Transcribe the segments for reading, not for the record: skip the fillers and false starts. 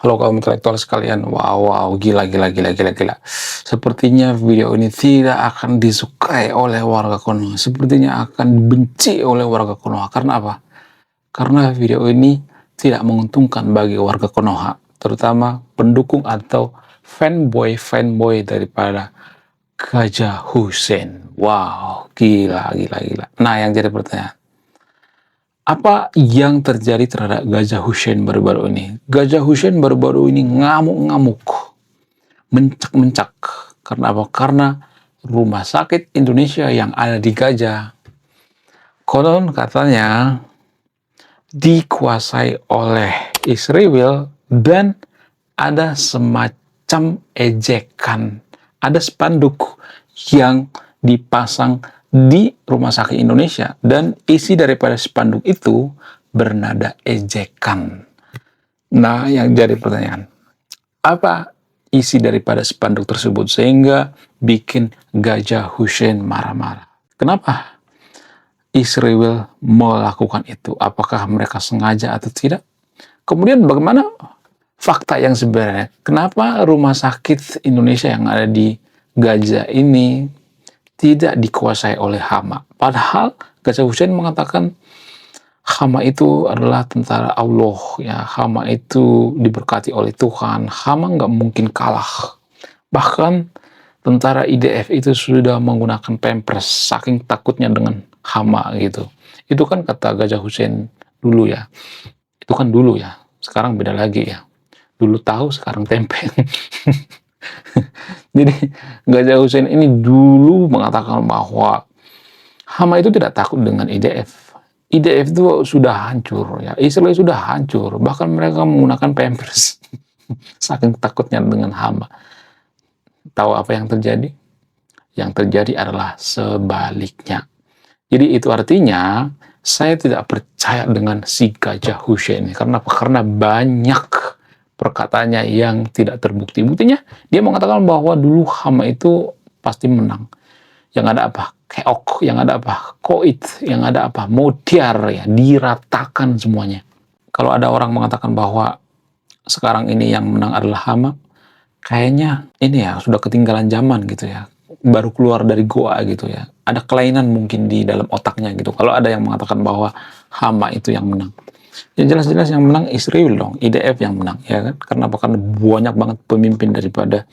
Halo kaum intelektual sekalian, wow, gila, gila, gila, gila, gila. Sepertinya video ini tidak akan disukai oleh warga Konoha. Sepertinya akan dibenci oleh warga Konoha. Karena apa? Karena video ini tidak menguntungkan bagi warga Konoha, terutama pendukung atau fanboy daripada Gajah Hussein. Wow, gila, gila, gila. Nah, yang jadi pertanyaan, apa yang terjadi terhadap Gajah Hussein baru-baru ini? Gajah Hussein baru-baru ini ngamuk-ngamuk, mencak-mencak. Karena apa? Karena rumah sakit Indonesia yang ada di Gajah, konon katanya dikuasai oleh Israel dan ada semacam ejekan. Ada spanduk yang dipasang di rumah sakit Indonesia dan isi daripada spanduk itu bernada ejekan. Nah, yang jadi pertanyaan, apa isi daripada spanduk tersebut sehingga bikin Gajah Hussein marah-marah? Kenapa Israel melakukan itu? Apakah mereka sengaja atau tidak? Kemudian bagaimana fakta yang sebenarnya? Kenapa rumah sakit Indonesia yang ada di Gaza ini tidak dikuasai oleh Hama? Padahal Gajah Hussein mengatakan Hama itu adalah tentara Allah, ya. Hama itu diberkati oleh Tuhan. Hama nggak mungkin kalah. Bahkan tentara IDF itu sudah menggunakan pampers saking takutnya dengan Hama gitu. Itu kan kata Gajah Hussein dulu ya. Itu kan dulu ya. Sekarang beda lagi ya. Dulu tahu, sekarang tempe. Jadi Gajah Hussein ini dulu mengatakan bahwa Hama itu tidak takut dengan IDF. IDF itu sudah hancur ya. Israel sudah hancur. Bahkan mereka menggunakan pampers. Saking takutnya dengan Hama. Tahu apa yang terjadi? Yang terjadi adalah sebaliknya. Jadi itu artinya saya tidak percaya dengan si Gajah Hussein ini. Karena apa? Karena banyak perkataannya yang tidak terbukti. Buktinya dia mengatakan bahwa dulu Hama itu pasti menang. Yang ada apa? Keok, yang ada apa? Koit, yang ada apa? Modiar, ya, diratakan semuanya. Kalau ada orang mengatakan bahwa sekarang ini yang menang adalah Hama, kayaknya ini ya sudah ketinggalan zaman gitu ya. Baru keluar dari goa gitu ya. Ada kelainan mungkin di dalam otaknya gitu. Kalau ada yang mengatakan bahwa Hama itu yang menang. Ya jelas-jelas yang menang Israel dong, IDF yang menang ya kan. Karena apa? Karena banyak banget pemimpin daripada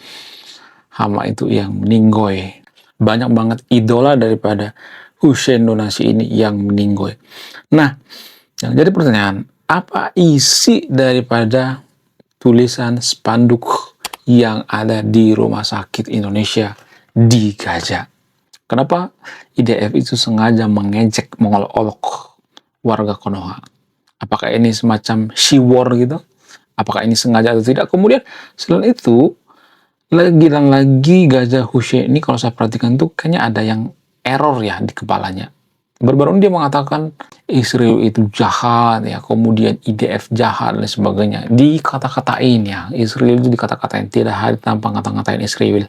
Hama itu yang meninggoy. Banyak banget idola daripada Hussein Donasi ini yang meninggoy. Nah, yang jadi pertanyaan, apa isi daripada tulisan spanduk yang ada di Rumah Sakit Indonesia di Gaza? Kenapa IDF itu sengaja mengejek, mengolok-olok warga Konoha? Apakah ini semacam she war gitu? Apakah ini sengaja atau tidak? Kemudian selain itu, lagi dan lagi Gajah Hussein ini kalau saya perhatikan tuh kayaknya ada yang error ya di kepalanya. Baru-baru ini dia mengatakan Israel itu jahat ya, kemudian IDF jahat dan sebagainya. Dikata-katain ya, Israel itu dikata-katain, tidak ada tanpa ngata-ngatain Israel.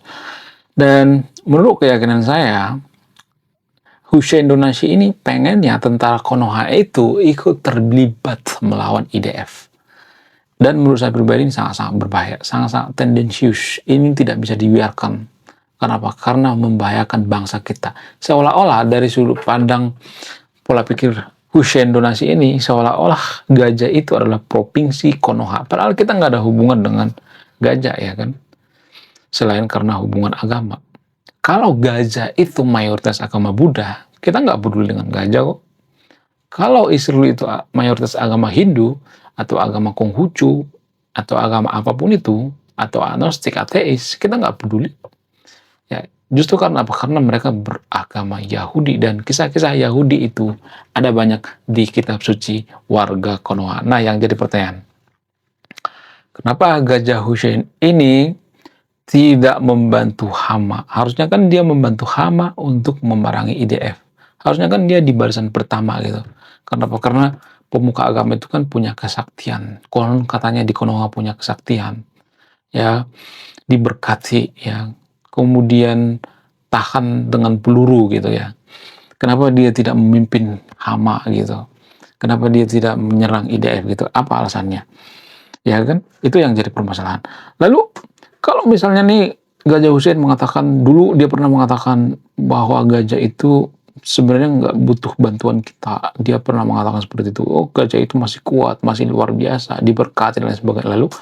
Dan menurut keyakinan saya, Hussein Donasi ini pengennya tentara Konoha itu ikut terlibat melawan IDF. Dan menurut saya pribadi ini sangat-sangat berbahaya, sangat-sangat tendensius. Ini tidak bisa dibiarkan. Kenapa? Karena membahayakan bangsa kita. Seolah-olah dari sudut pandang pola pikir Hussein Donasi ini, seolah-olah Gaza itu adalah provinsi Konoha. Padahal kita nggak ada hubungan dengan Gaza ya kan. Selain karena hubungan agama. Kalau Gaza itu mayoritas agama Buddha, kita nggak peduli dengan Gaza kok. Kalau Israel itu mayoritas agama Hindu, atau agama Konghucu, atau agama apapun itu, atau agnostik, ateis, kita nggak peduli. Ya, justru karena apa? Karena mereka beragama Yahudi, dan kisah-kisah Yahudi itu ada banyak di kitab suci warga Konoha. Nah, yang jadi pertanyaan, kenapa Gajah Hussein ini tidak membantu Hama? Harusnya kan dia membantu Hama untuk memerangi IDF. Harusnya kan dia di barisan pertama gitu. Kenapa? Karena pemuka agama itu kan punya kesaktian. Konon katanya di Konoha punya kesaktian. Ya, diberkati ya. Kemudian tahan dengan peluru gitu ya. Kenapa dia tidak memimpin Hama gitu? Kenapa dia tidak menyerang IDF gitu? Apa alasannya? Ya kan? Itu yang jadi permasalahan. Lalu kalau misalnya nih Gajah Hussein mengatakan, dulu dia pernah mengatakan bahwa gajah itu sebenarnya nggak butuh bantuan kita. Dia pernah mengatakan seperti itu. Oh, gajah itu masih kuat, masih luar biasa, diberkati dan lain sebagainya. Lalu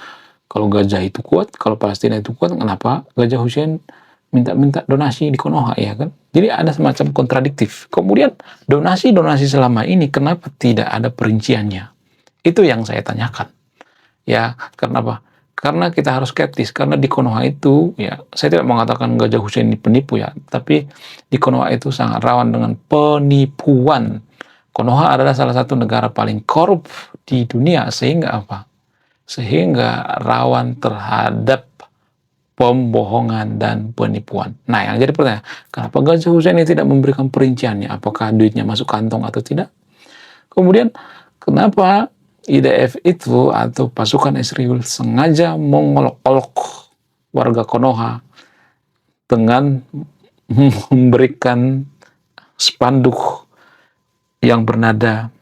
kalau gajah itu kuat, kalau Palestina itu kuat, kenapa Gajah Hussein minta-minta donasi di Konoha, ya kan? Jadi ada semacam kontradiktif. Kemudian donasi-donasi selama ini kenapa tidak ada perinciannya? Itu yang saya tanyakan. Ya, kenapa? Karena kita harus skeptis, karena di Konoha itu, ya, saya tidak mengatakan Gajah Hussein ini penipu ya, tapi di Konoha itu sangat rawan dengan penipuan. Konoha adalah salah satu negara paling korup di dunia, sehingga apa? Sehingga rawan terhadap pembohongan dan penipuan. Nah, yang jadi pertanyaan, kenapa Gajah Hussein ini tidak memberikan perinciannya? Apakah duitnya masuk kantong atau tidak? Kemudian, kenapa IDF itu atau pasukan Israel sengaja mengolok-olok warga Konoha dengan memberikan spanduk yang bernada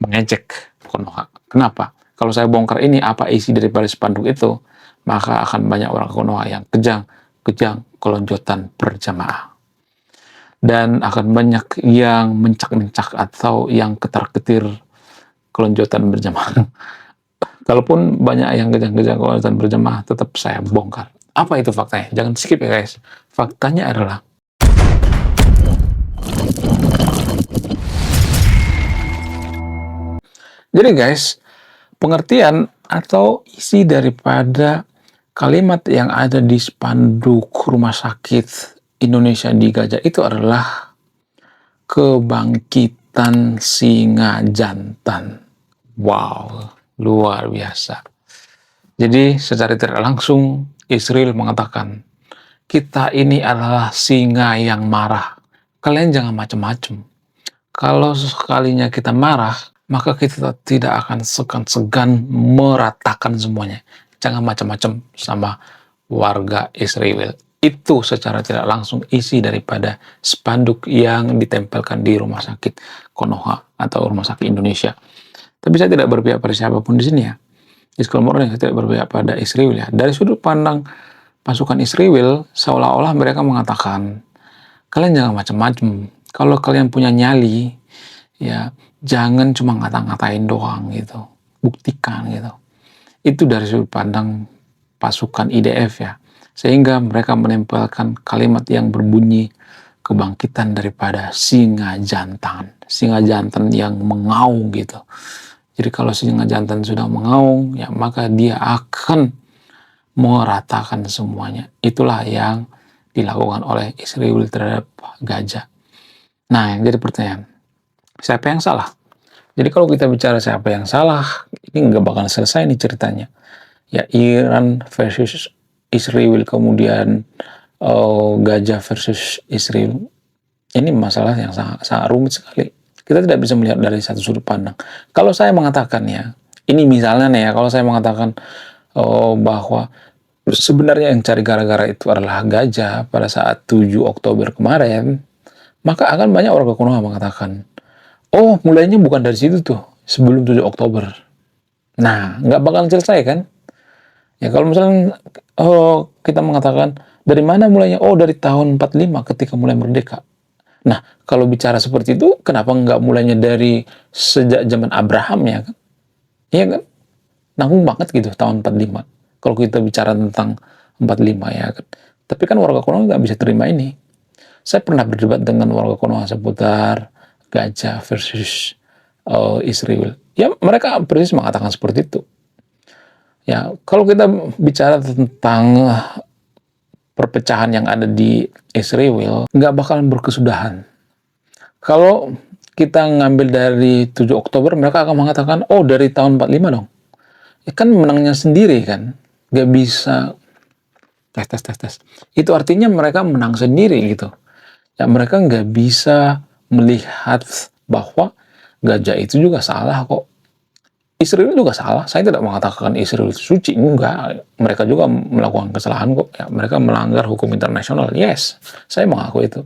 mengejek Konoha. Kenapa? Kalau saya bongkar ini apa isi daripada spanduk itu, maka akan banyak orang Konoha yang kejang kelonjotan berjamaah. Dan akan banyak yang mencak-mencak atau yang ketar-ketir kelonjotan berjamaah. Kalaupun banyak yang kejang-kejang kelonjotan berjamaah, tetap saya bongkar. Apa itu faktanya? Jangan skip ya guys. Faktanya adalah jadi guys, pengertian atau isi daripada kalimat yang ada di spanduk Rumah Sakit Indonesia di Gaza itu adalah kebangkitan singa jantan. Wow, luar biasa. Jadi secara tidak langsung Israel mengatakan, kita ini adalah singa yang marah. Kalian jangan macam-macam. Kalau sekalinya kita marah, maka kita tidak akan segan-segan meratakan semuanya. Jangan macam-macam sama warga Israel. Itu secara tidak langsung isi daripada spanduk yang ditempelkan di Rumah Sakit Konoha atau Rumah Sakit Indonesia. Tapi saya tidak berpihak pada siapapun di sini ya. Disclaimer, saya tidak berpihak pada Israel ya. Dari sudut pandang pasukan Israel, seolah-olah mereka mengatakan, kalian jangan macam-macam. Kalau kalian punya nyali, ya jangan cuma ngata-ngatain doang gitu. Buktikan gitu. Itu dari sudut pandang pasukan IDF ya. Sehingga mereka menempelkan kalimat yang berbunyi kebangkitan daripada singa jantan. Singa jantan yang mengaung gitu. Jadi kalau singa jantan sudah mengaung, ya maka dia akan meratakan semuanya. Itulah yang dilakukan oleh Israel terhadap Gaza. Nah, yang jadi pertanyaan, siapa yang salah? Jadi kalau kita bicara siapa yang salah, ini nggak bakal selesai nih ceritanya. Ya, Iran versus Israel, kemudian Gaza versus Israel. Ini masalah yang sangat rumit sekali. Kita tidak bisa melihat dari satu sudut pandang. Kalau saya mengatakan ya, ini misalnya nih ya, kalau saya mengatakan bahwa sebenarnya yang cari gara-gara itu adalah Gaza pada saat 7 Oktober kemarin, maka akan banyak warga Konoha mengatakan, oh mulainya bukan dari situ tuh, sebelum 7 Oktober. Nah, nggak bakal selesai kan? Ya kalau misalnya kita mengatakan, dari mana mulainya? Oh dari tahun 45 ketika mulai merdeka. Nah, kalau bicara seperti itu, kenapa nggak mulainya dari sejak zaman Abraham ya kan? Iya kan? Nanggung banget gitu tahun 45. Kalau kita bicara tentang 45 ya kan. Tapi kan warga Konoha nggak bisa terima ini. Saya pernah berdebat dengan warga Konoha seputar Gaza versus Israel. Ya mereka persis mengatakan seperti itu. Ya kalau kita bicara tentang perpecahan yang ada di Israel, nggak bakalan berkesudahan. Kalau kita ngambil dari 7 Oktober, mereka akan mengatakan, oh dari tahun 45 dong. Ya kan menangnya sendiri kan. Nggak bisa tes. Itu artinya mereka menang sendiri gitu. Ya mereka nggak bisa melihat bahwa Gaza itu juga salah kok. Israel juga salah. Saya tidak mengatakan Israel itu suci, enggak. Mereka juga melakukan kesalahan kok. Ya, mereka melanggar hukum internasional. Yes, saya mengaku itu.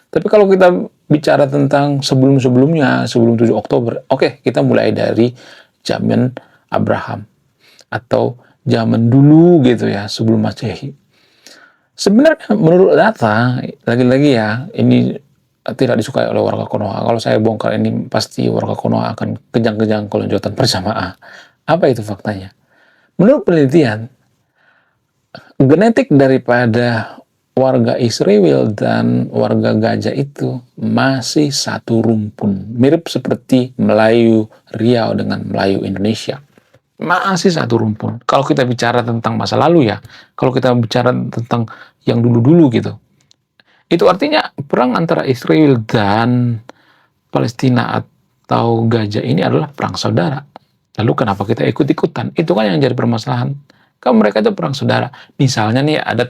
Tapi kalau kita bicara tentang sebelum-sebelumnya, sebelum 7 Oktober, oke, kita mulai dari zaman Abraham. atau zaman dulu gitu ya, sebelum Masehi. Sebenarnya menurut data, lagi-lagi ya, ini tidak disukai oleh warga Konoha. Kalau saya bongkar ini, pasti warga Konoha akan kejang-kejang kalau jodotan berjamaah. Apa itu faktanya? Menurut penelitian, genetik daripada warga Israel dan warga Gajah itu masih satu rumpun. Mirip seperti Melayu Riau dengan Melayu Indonesia. Masih satu rumpun. Kalau kita bicara tentang masa lalu ya, kalau kita bicara tentang yang dulu-dulu gitu, itu artinya perang antara Israel dan Palestina atau Gaza ini adalah perang saudara. Lalu kenapa kita ikut-ikutan? Itu kan yang jadi permasalahan. Kan mereka itu perang saudara. Misalnya nih ada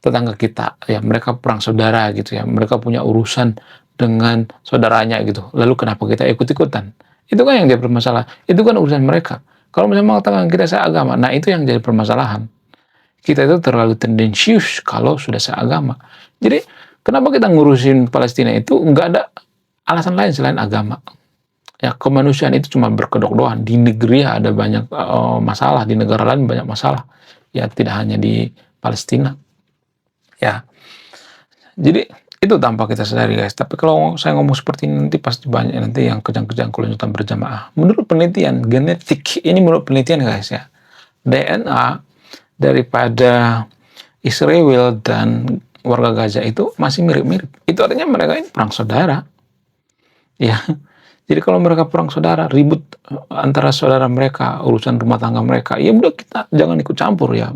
tetangga kita, ya mereka perang saudara gitu ya. Mereka punya urusan dengan saudaranya gitu. Lalu kenapa kita ikut-ikutan? Itu kan yang jadi permasalahan. Itu kan urusan mereka. Kalau misalnya mengatakan kita seagama, nah itu yang jadi permasalahan. Kita itu terlalu tendensius kalau sudah seagama. Jadi kenapa kita ngurusin Palestina itu nggak ada alasan lain selain agama. Ya kemanusiaan itu cuma berkedok doang. Di negeri ada banyak masalah, di negara lain banyak masalah. Ya tidak hanya di Palestina. Ya, jadi itu tanpa kita sadari guys. Tapi kalau saya ngomong seperti ini nanti pasti banyak nanti yang kejang-kejang kalau nonton berjamaah. Menurut penelitian genetik, ini menurut penelitian guys ya, DNA daripada Israel dan warga Gaza itu masih mirip-mirip. Itu artinya mereka ini perang saudara. Ya, jadi kalau mereka perang saudara, ribut antara saudara mereka, urusan rumah tangga mereka, ya udah kita jangan ikut campur ya.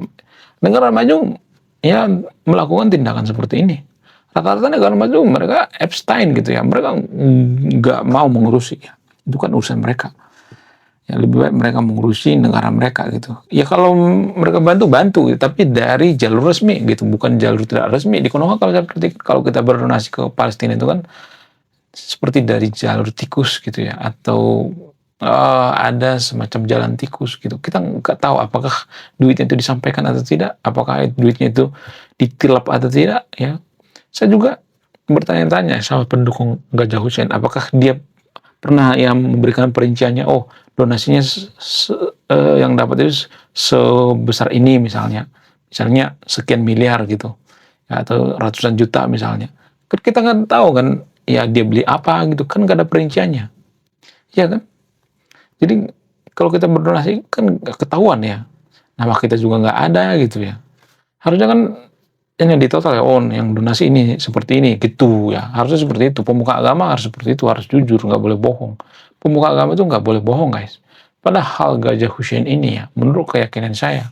Negara maju ya melakukan tindakan seperti ini. Rata-rata negara maju mereka Epstein gitu ya, mereka nggak mau mengurusi ya. Itu kan urusan mereka. Ya lebih baik mereka mengurusi negara mereka gitu. Ya kalau mereka bantu gitu, tapi dari jalur resmi gitu, bukan jalur tidak resmi. Di Konoha kalau seperti kalau kita berdonasi ke Palestina itu kan seperti dari jalur tikus gitu ya, atau ada semacam jalan tikus gitu. Kita nggak tahu apakah duitnya itu disampaikan atau tidak, apakah duitnya itu ditilap atau tidak ya. Saya juga bertanya-tanya sama pendukung Gajah Hussein, apakah dia pernah yang memberikan perinciannya, oh donasinya yang dapat itu sebesar ini misalnya sekian miliar gitu, ya, atau ratusan juta misalnya. Kan kita nggak tahu kan, ya dia beli apa gitu kan nggak ada perinciannya, ya kan? Jadi kalau kita berdonasi kan nggak ketahuan ya, nama kita juga nggak ada gitu ya. Harusnya kan ini di total ya, oh yang donasi ini seperti ini gitu ya. Harusnya seperti itu. Pemuka agama harus seperti itu, harus jujur, nggak boleh bohong. Pemuka agama itu nggak boleh bohong guys. Padahal Gajah Hussein ini ya, menurut keyakinan saya,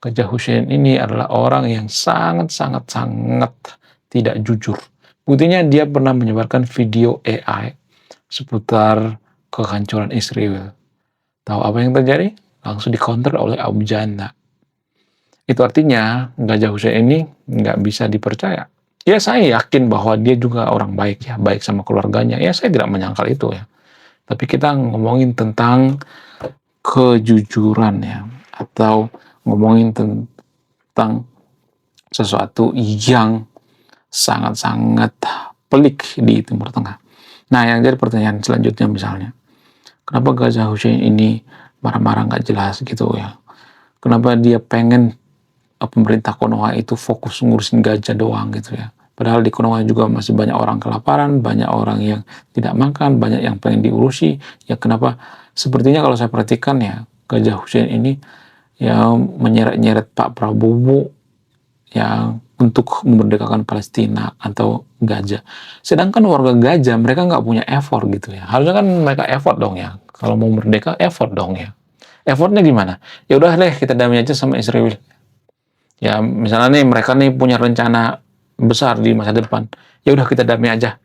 Gajah Hussein ini adalah orang yang sangat tidak jujur. Buktinya dia pernah menyebarkan video AI seputar kehancuran Israel. Tahu apa yang terjadi? Langsung dikonter oleh Abu Janda. Itu artinya Gajah Hussein ini nggak bisa dipercaya. Ya saya yakin bahwa dia juga orang baik ya, baik sama keluarganya. Ya saya tidak menyangkal itu ya. Tapi kita ngomongin tentang kejujuran ya, atau ngomongin tentang sesuatu yang sangat pelik di Timur Tengah. Nah yang jadi pertanyaan selanjutnya misalnya, kenapa Gajah Hussein ini marah-marah nggak jelas gitu ya? Kenapa dia pengen pemerintah Konoha itu fokus ngurusin gajah doang gitu ya? Padahal di Konoha juga masih banyak orang kelaparan, banyak orang yang tidak makan, banyak yang pengen diurusi. Ya kenapa? Sepertinya kalau saya perhatikan ya, Gajah Hussein ini ya menyeret-nyeret Pak Prabowo yang untuk memerdekakan Palestina atau Gaza. Sedangkan warga Gaza mereka nggak punya effort gitu ya. Harusnya kan mereka effort dong ya. Kalau mau merdeka effort dong ya. Effortnya gimana? Ya udah deh kita damai aja sama Israel. Ya misalnya nih mereka nih punya rencana besar di masa depan. Ya udah kita damai aja.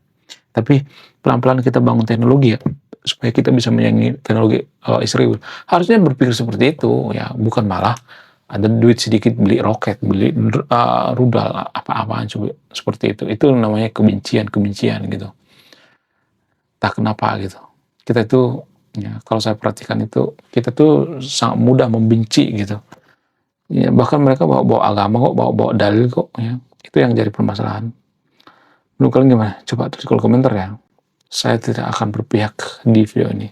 Tapi pelan-pelan kita bangun teknologi ya supaya kita bisa menyaingi teknologi Israel. Harusnya berpikir seperti itu ya, bukan malah ada duit sedikit beli roket, beli rudal apa-apaan coba seperti itu. Itu namanya kebencian gitu. Tak kenapa gitu. Kita itu ya kalau saya perhatikan itu kita tuh sangat mudah membenci gitu. Ya, bahkan mereka bawa agama kok, bawa dalil kok ya. Itu yang jadi permasalahan. Menurut kalian gimana? Coba tulis kolom komentar ya. Saya tidak akan berpihak di video ini.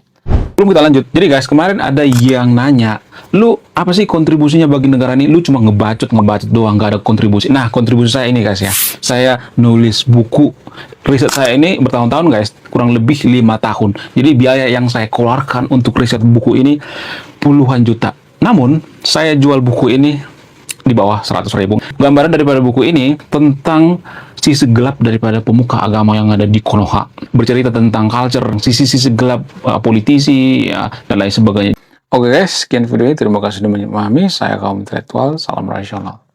Belum kita lanjut. Jadi guys, kemarin ada yang nanya, lu apa sih kontribusinya bagi negara ini? Lu cuma ngebacot doang, gak ada kontribusi. Nah, kontribusi saya ini guys ya. Saya nulis buku. Riset saya ini bertahun-tahun guys, kurang lebih 5 tahun. Jadi biaya yang saya keluarkan untuk riset buku ini puluhan juta. Namun, saya jual buku ini di bawah 100.000. Gambaran daripada buku ini tentang sisi gelap daripada pemuka agama yang ada di Konoha. Bercerita tentang culture, sisi-sisi gelap politisi, ya, dan lain sebagainya. Oke guys, sekian video ini. Terima kasih sudah memahami. Saya kaum intelektual. Salam rasional.